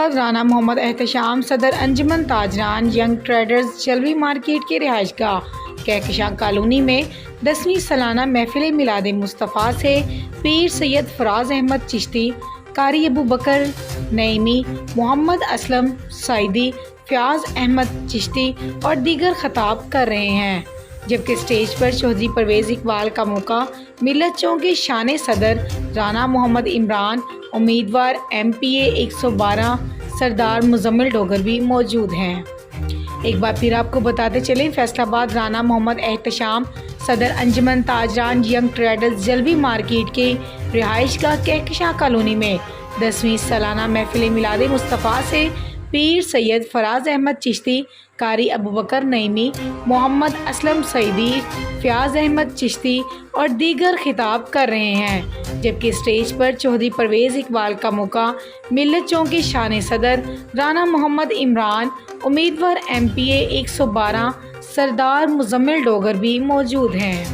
آباد رانا محمد احتشام صدر انجمن تاجران young traders جلوی market کے رہائش گاہ کہکشاں کالونی میں 10ویں سالانہ محفل میلاد مصطفیٰ سے پیر سید فراز احمد چشتی، قاری ابوبکر نعیمی، محمد اسلم سعیدی، فیاض احمد چشتی اور دیگر خطاب کر رہے ہیں، جبکہ اسٹیج پر چودھری پرویز اقبال کا موقع ملت چونک کے شان صدر رانا محمد عمران، امیدوار MPA 112 سردار مزمل ڈوگر بھی موجود ہیں۔ ایک بار پھر آپ کو بتاتے چلیں، فیصل آباد رانا محمد احتشام صدر انجمن تاجران ینگ ٹریڈرز جلوی مارکیٹ کے رہائش گاہ کہکشاں کالونی میں 10ویں سالانہ محفل میلاد مصطفیٰ سے پیر سید فراز احمد چشتی، قاری ابوبکر نعیمی، محمد اسلم سعیدی، فیاض احمد چشتی اور دیگر خطاب کر رہے ہیں، جبکہ اسٹیج پر چودھری پرویز اقبال کا موقع ملت چونک کے شان صدر رانا محمد عمران، امیدوار MPA 112 سردار مزمل ڈوگر بھی موجود ہیں۔